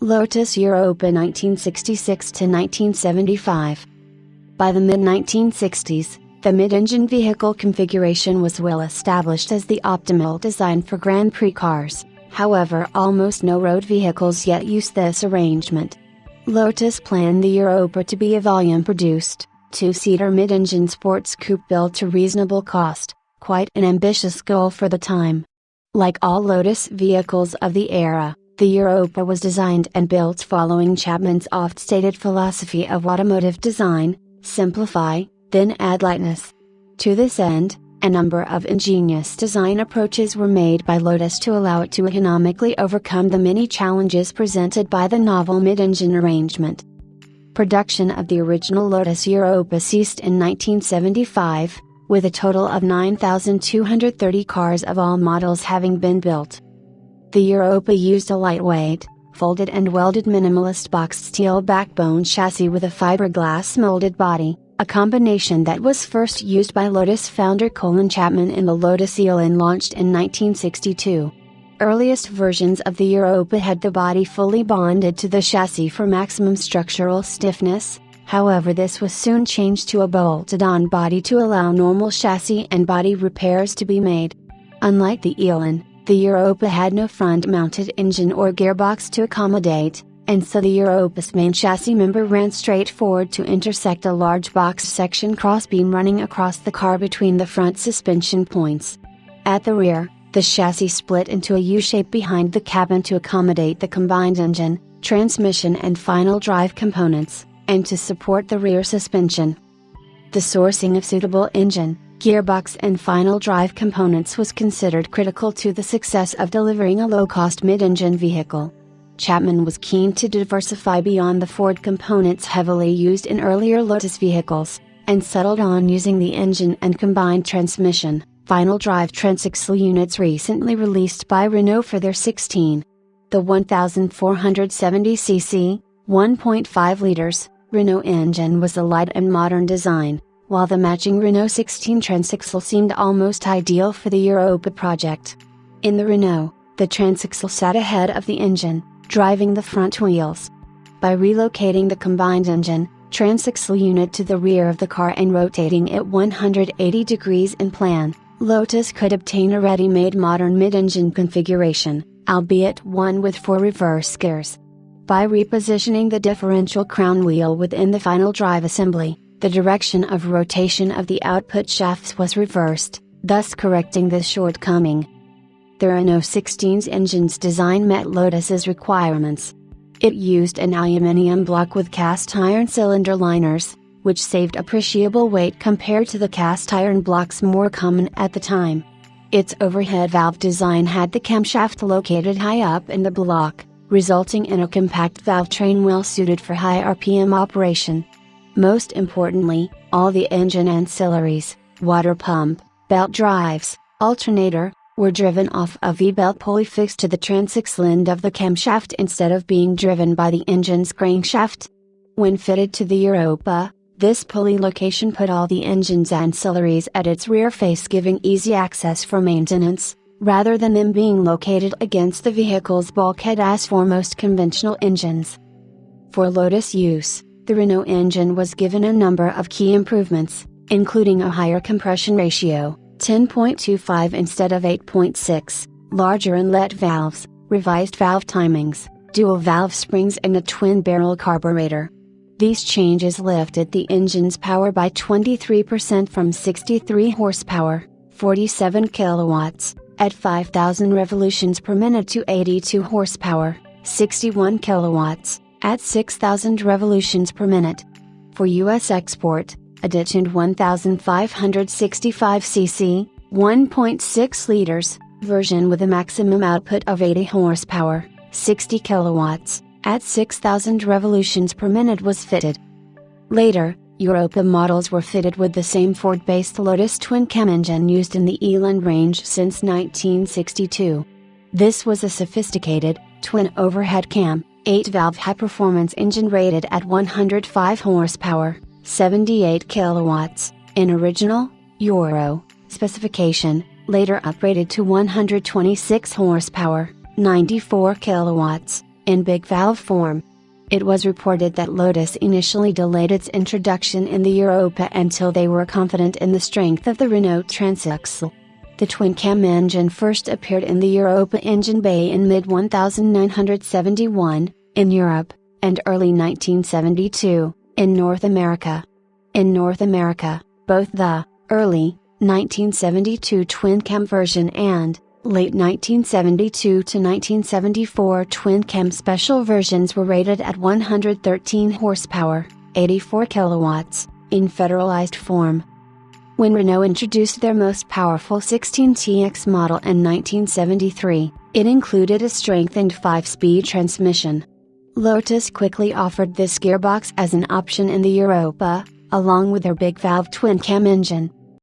Lotus Europa 1966 to 1975. By the mid-1960s, the mid-engine vehicle configuration was well established as the optimal design for Grand Prix cars. However, almost no road vehicles yet use this arrangement. Lotus planned the Europa to be a volume-produced, two-seater mid-engine sports coupe built to reasonable cost, quite an ambitious goal for the time. Like all Lotus vehicles of the era, the Europa was designed and built following Chapman's oft-stated philosophy of automotive design: simplify, then add lightness. To this end, a number of ingenious design approaches were made by Lotus to allow it to economically overcome the many challenges presented by the novel mid-engine arrangement. Production of the original Lotus Europa ceased in 1975, with a total of 9,230 cars of all models having been built. The Europa used a lightweight, folded and welded minimalist boxed steel backbone chassis with a fiberglass molded body, a combination that was first used by Lotus founder Colin Chapman in the Lotus Elan launched in 1962. Earliest versions of the Europa had the body fully bonded to the chassis for maximum structural stiffness, however this was soon changed to a bolted-on body to allow normal chassis and body repairs to be made. Unlike the Elan, the Europa had no front-mounted engine or gearbox to accommodate, and so the Europa's main chassis member ran straight forward to intersect a large box section crossbeam running across the car between the front suspension points. At the rear, the chassis split into a U-shape behind the cabin to accommodate the combined engine, transmission and final drive components, and to support the rear suspension. The sourcing of suitable engine, gearbox and final drive components was considered critical to the success of delivering a low-cost mid-engine vehicle. Chapman was keen to diversify beyond the Ford components heavily used in earlier Lotus vehicles, and settled on using the engine and combined transmission, final drive transaxle units recently released by Renault for their 16. The 1470cc, 1.5 liters, Renault engine was a light and modern design, while the matching Renault 16 transaxle seemed almost ideal for the Europa project. In the Renault, the transaxle sat ahead of the engine, driving the front wheels. By relocating the combined engine, transaxle unit to the rear of the car and rotating it 180 degrees in plan, Lotus could obtain a ready-made modern mid-engine configuration, albeit one with 4 reverse gears. By repositioning the differential crown wheel within the final drive assembly, the direction of rotation of the output shafts was reversed, thus correcting this shortcoming. The Renault 16's engine's design met Lotus's requirements. It used an aluminum block with cast iron cylinder liners, which saved appreciable weight compared to the cast iron blocks more common at the time. Its overhead valve design had the camshaft located high up in the block, resulting in a compact valve train well suited for high RPM operation. Most importantly, all the engine ancillaries, water pump, belt drives, alternator, were driven off a V-belt pulley fixed to the transaxle end of the camshaft instead of being driven by the engine's crankshaft. When fitted to the Europa, this pulley location put all the engine's ancillaries at its rear face, giving easy access for maintenance, rather than them being located against the vehicle's bulkhead as for most conventional engines. For Lotus use, the Renault engine was given a number of key improvements, including a higher compression ratio, 10.25 instead of 8.6, larger inlet valves, revised valve timings, dual valve springs and a twin-barrel carburetor. These changes lifted the engine's power by 23% from 63 horsepower, 47 kilowatts, at 5,000 revolutions per minute to 82 horsepower, 61 kilowatts, at 6,000 revolutions per minute. For U.S. export, a detuned 1565 cc, 1.6 liters, version with a maximum output of 80 horsepower, 60 kilowatts, at 6,000 revolutions per minute was fitted. Later, Europa models were fitted with the same Ford-based Lotus twin-cam engine used in the Elan range since 1962. This was a sophisticated, twin overhead cam, 8-valve high-performance engine rated at 105 horsepower, 78 kilowatts, in original, Euro, specification, later uprated to 126 horsepower, 94 kilowatts, in big valve form. It was reported that Lotus initially delayed its introduction in the Europa until they were confident in the strength of the Renault transaxle. The twin-cam engine first appeared in the Europa engine bay in mid-1971, in Europe, and early 1972, in North America. In North America, both the early 1972 twin-cam version and late 1972 to 1974 twin-cam special versions were rated at 113 horsepower, 84 kilowatts, in federalized form. When Renault introduced their most powerful 16TX model in 1973, it included a strengthened 5-speed transmission. Lotus quickly offered this gearbox as an option in the Europa, along with their big valve twin-cam engine.